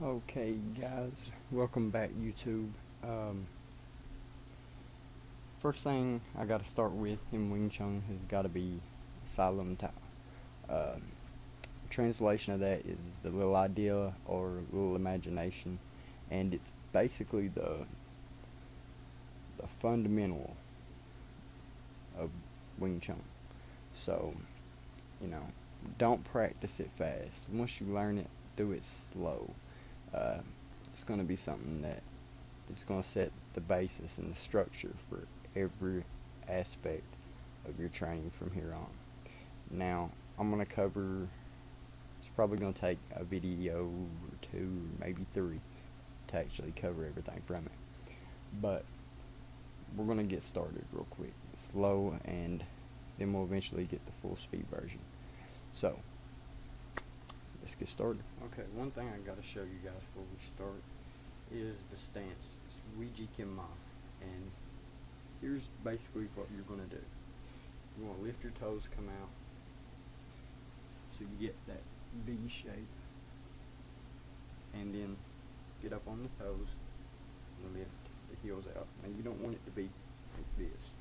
Okay, guys, welcome back, YouTube. First thing I got to start with in Wing Chun has got to be Si Lum Tao. Um, Translation of that is the little idea or little imagination, and it's basically the fundamental of Wing Chun. So, you know, don't practice it fast. Once you learn it, do it slow. Uh, it's going to be something that it's going to set the basis and the structure for every aspect of your training from here on. Now, I'm going to cover, it's probably going to take a video or two, maybe three, to actually cover everything from it. But we're going to get started real quick, slow, and then we'll eventually get the full speed version. So, let's get started. Okay, one thing I got to show you guys before we start is the stance. It's H.M.A.A. And here's basically what you're going to do. You want to lift your toes, come out, so you get that V shape, and then get up on the toes and lift the heels out. Now you don't want it to be like this.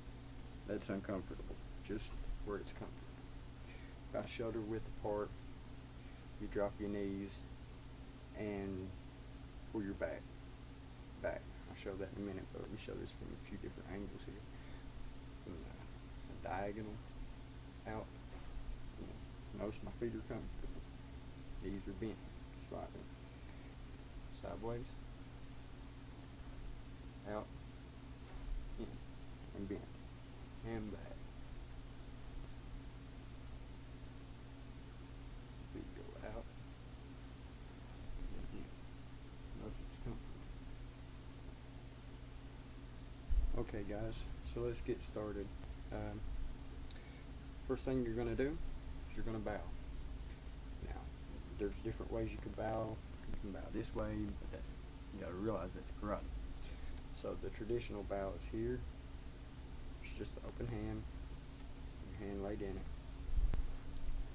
That's uncomfortable. Just where it's comfortable. About shoulder width apart. You drop your knees and pull your back. I'll show that in a minute, but let me show this from a few different angles here. From the diagonal out. Notice my feet are comfortable. Knees are bent slightly. Sideways. Out. In. And bent. And back. Feet go out. And in. Notice it's comfortable. Okay, guys, so let's get started. First thing you're going to do is you're going to bow. Now, there's different ways you can bow. You can bow this way, but that's, you got to realize that's karate. So the traditional bow is here. It's just an open hand, your hand laid in it,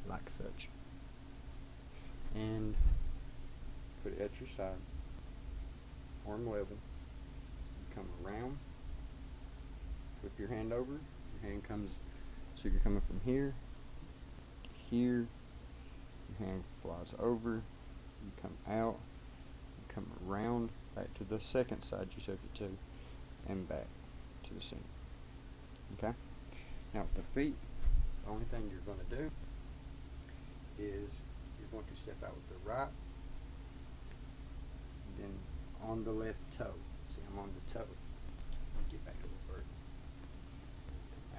like such. And put it at your side, arm level. You come around. Flip your hand over, your hand comes, so you're coming from here to here, your hand flies over, you come out, you come around, back to the second side you took it to, and back to the center. Okay? Now with the feet, the only thing you're going to do is you're going to step out with the right, then on the left toe. See, I'm on the toe. Let me get back a little further.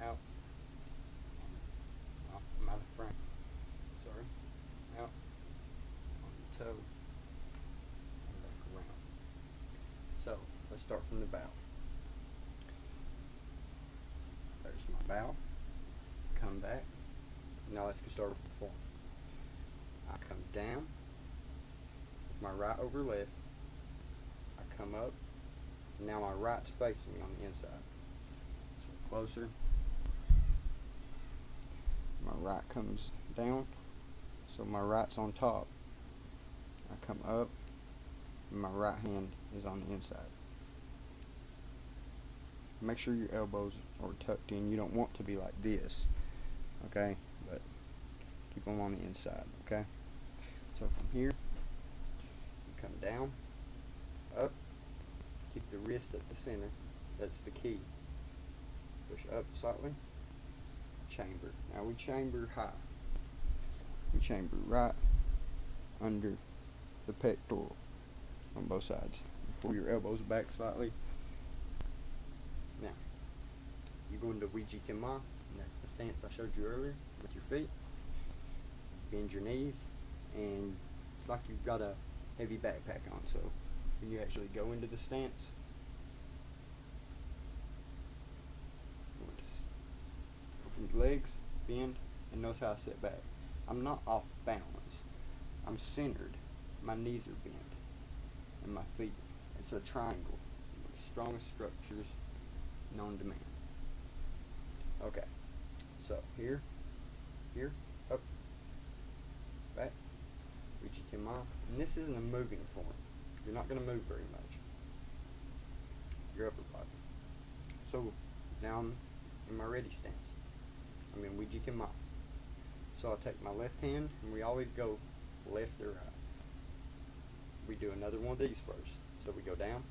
Out. I'm out of frame. Sorry. Out. On the toe. And back around. So, let's start from the bow. There's my bow. Come back. Now let's get started with the form. I come down. With my right over left. I come up. Now my right's facing me on the inside. So closer. My right comes down, so my right's on top. I come up, and my right hand is on the inside. Make sure your elbows are tucked in. You don't want to be like this, okay? But keep them on the inside, okay? So from here, you come down, up, keep the wrist at the center. That's the key. Push up slightly. Chamber. Now we chamber high. We chamber right under the pectoral on both sides. Pull your elbows back slightly. Now, you go into H.M.A.A, and that's the stance I showed you earlier with your feet. Bend your knees, and it's like you've got a heavy backpack on. So when you actually go into the stance, open your legs, bend, and notice how I sit back. I'm not off balance. I'm centered. My knees are bent, and my feet. It's a triangle. One of the strongest structures known to man. Okay, so here, up, back, H.M.A.A, and this isn't a moving form. You're not going to move very much. Your upper body. So now I'm in my ready stance. I'm in H.M.A.A. So I'll take my left hand, and we always go left or right. We do another one of these first. So we go down,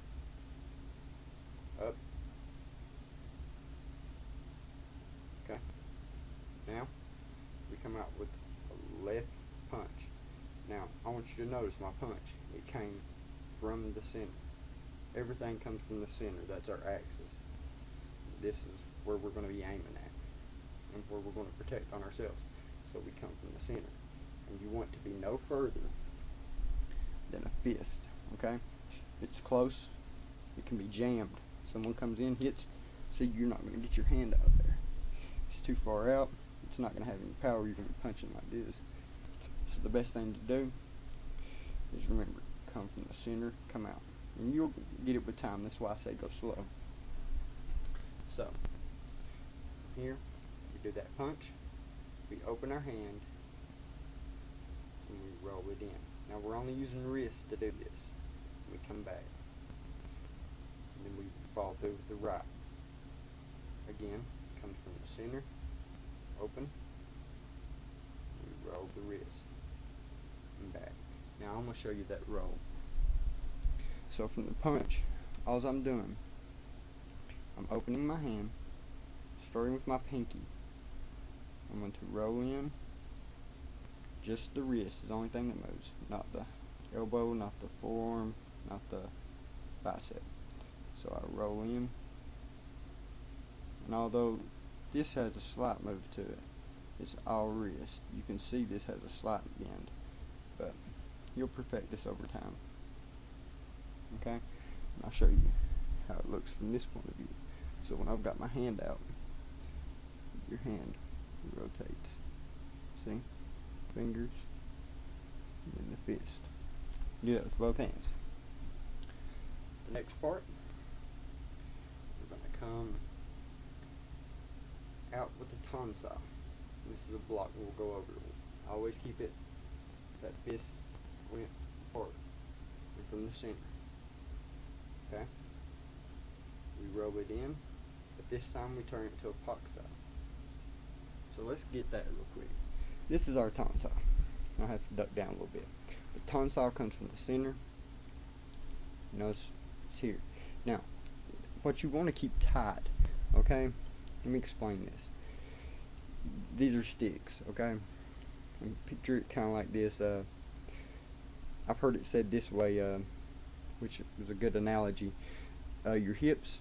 up. Okay. Now we come out with a left punch. Now I want you to notice my punch. It came from the center. Everything comes from the center. That's our axis. This is where we're going to be aiming at, and where we're going to protect on ourselves. So we come from the center, and you want to be no further than a fist. Okay? If it's close, it can be jammed. Someone comes in, hits, see, you're not going to get your hand out there. It's too far out, it's not going to have any power. You're going to be punching like this. So the best thing to do is remember, come from the center, come out. And you'll get it with time. That's why I say go slow. So, here, we do that punch, we open our hand, and we roll it in. Now we're only using wrist to do this. We come back, and then we fall through with the right. Again, comes from the center, open, we roll the wrist, and back. Now I'm going to show you that roll. So from the punch, all I'm doing, I'm opening my hand, starting with my pinky. I'm going to roll in. Just the wrist is the only thing that moves, not the elbow, not the forearm, not the bicep. So I roll in, and although this has a slight move to it, it's all wrist. You can see this has a slight bend, but you'll perfect this over time. Okay, and I'll show you how it looks from this point of view. So when I've got my hand out, your hand rotates. See? Fingers, and then the fist. Do that with both hands. The next part, we're going to come out with the tonsai. This is a block we'll go over. Always keep it, that fist went apart and from the center. Okay? We roll it in, but this time we turn it to a paksai. So let's get that real quick. This is our tonsai. I'll have to duck down a little bit. The tonsai comes from the center. Notice it's here. Now, what you want to keep tight, okay? Let me explain this. These are sticks, okay? And picture it kind of like this. I've heard it said this way, which is a good analogy. Your hips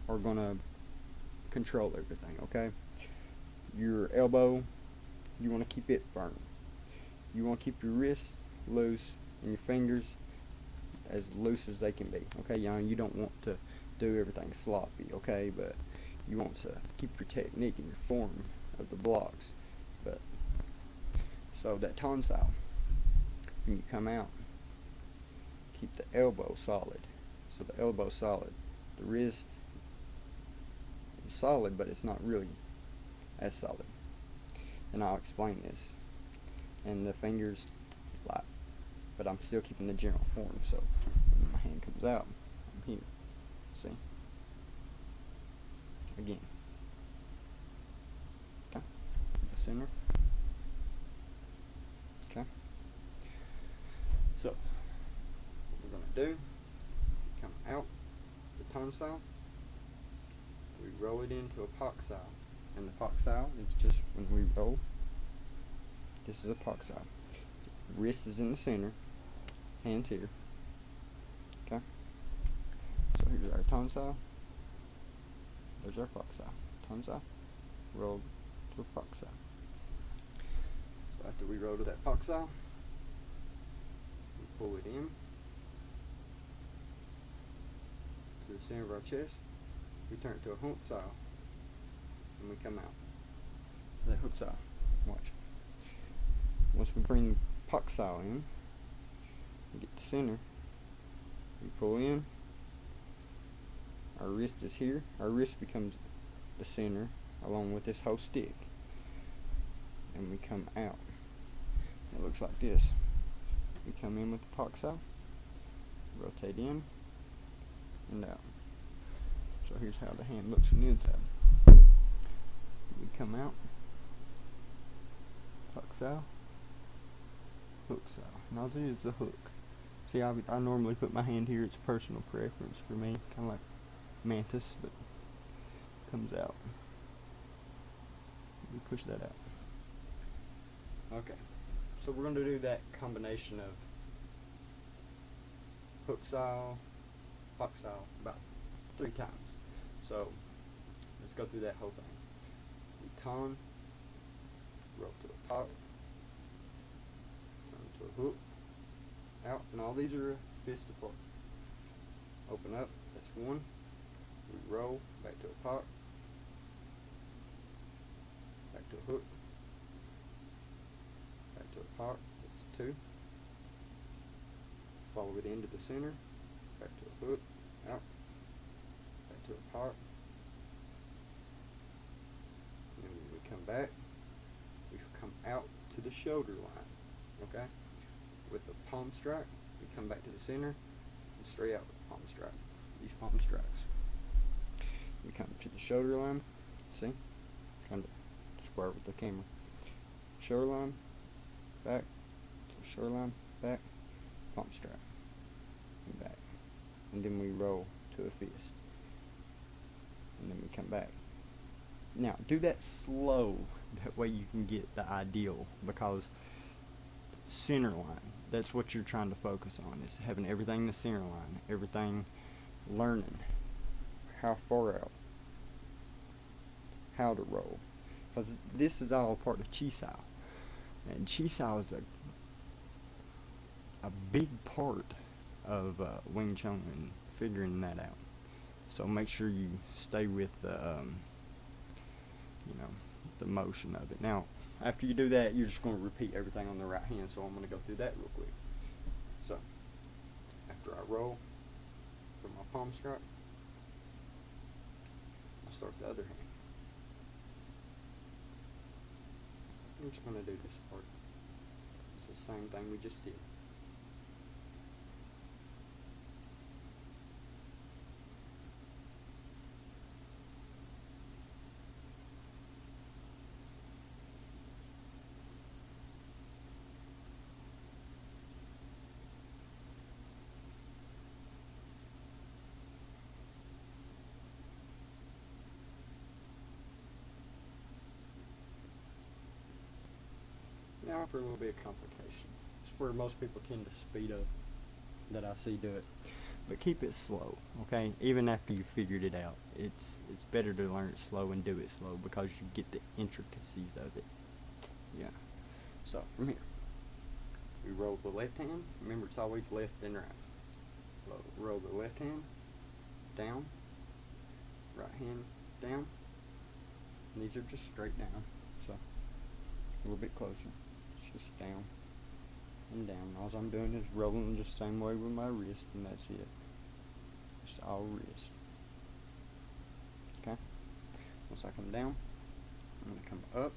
are going to control everything, okay? Your elbow, you want to keep it firm. You want to keep your wrists loose and your fingers as loose as they can be. Okay, you don't want to do everything sloppy. Okay, but you want to keep your technique and your form of the blocks. But so that tonsai, when you come out, keep the elbow solid. So the elbow solid. The wrist is solid, but it's not really as solid. And I'll explain this. And the fingers light, but I'm still keeping the general form. So when my hand comes out, I'm here. See? Again. Okay. The center. Okay. So what we're gonna do? Come out the tonsai. We roll it into a paksai. And the paksai is just when we roll. This is a paksai. Wrist is in the center. Hands here. Okay. So here's our tonsai. There's our paksai. Tonsai. Roll to a paksai. So after we roll to that paksai, we pull it in to the center of our chest. We turn it to a heun style. And we come out. The hook style. Watch. Once we bring paksai in, we get the center. We pull in. Our wrist is here. Our wrist becomes the center along with this whole stick. And we come out. It looks like this. We come in with the paksai. rotate in and out. So here's how the hand looks from the inside. We come out, tuck sao, hook sao. Now this is the hook. See, I normally put my hand here. It's a personal preference for me, kind of like mantis, but comes out. We push that out. Okay, so we're going to do that combination of hook sao, tuck sao about 3 times. So let's go through that whole thing. We turn, roll to a tuck, turn to a hook, out, and all these are a fist apart. Open up, that's 1. We roll back to a tuck, back to a hook, back to a tuck, that's 2. Follow it into the center, back to a hook, out, back to a tuck. And when we come back, we come out to the shoulder line, okay? With the palm strike, we come back to the center and straight out with the palm strike. These palm strikes. We come to the shoulder line, see? Trying to square with the camera. Shoulder line, back, to the shoulder line, back, palm strike, and back. And then we roll to a fist. And then we come back. Now, do that slow, that way you can get the ideal, because center line, that's what you're trying to focus on, is having everything in the center line, everything learning how far out, how to roll, because this is all part of Chi Sao, and Chi Sao is a big part of Wing Chun and figuring that out. So make sure you stay with the the motion of it. Now, after you do that, you're just going to repeat everything on the right hand, so I'm going to go through that real quick. So, after I roll from my palm strike, I'll start the other hand. I'm just going to do this part. It's the same thing we just did. Now for a little bit of complication. It's where most people tend to speed up, that I see do it. But keep it slow, okay? Even after you figured it out, it's better to learn it slow and do it slow, because you get the intricacies of it. Yeah. So from here, we roll the left hand. Remember, it's always left and right. Roll the left hand down, right hand down. And these are just straight down. So a little bit closer. It's just down and down. All I'm doing is rolling just the same way with my wrist, and that's it. Just all wrist. Okay? Once I come down, I'm going to come up.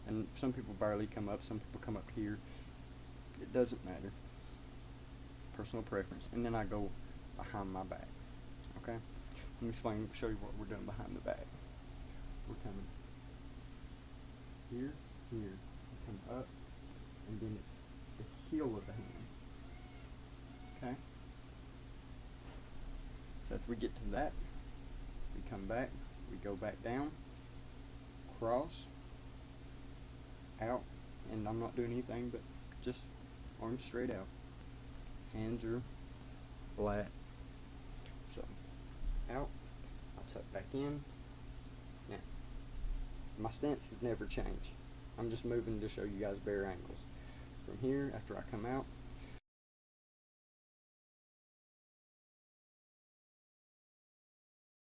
And some people barely come up, some people come up here. It doesn't matter. Personal preference. And then I go behind my back. Okay? Let me show you what we're doing behind the back. We're coming here, here. We come up, and then it's the heel of the hand. Okay? So if we get to that, we come back, we go back down, cross, out, and I'm not doing anything but just arms straight out. Hands are flat. So, out, I'll tuck back in. Now, my stance has never changed. I'm just moving to show you guys better angles. From here, after I come out,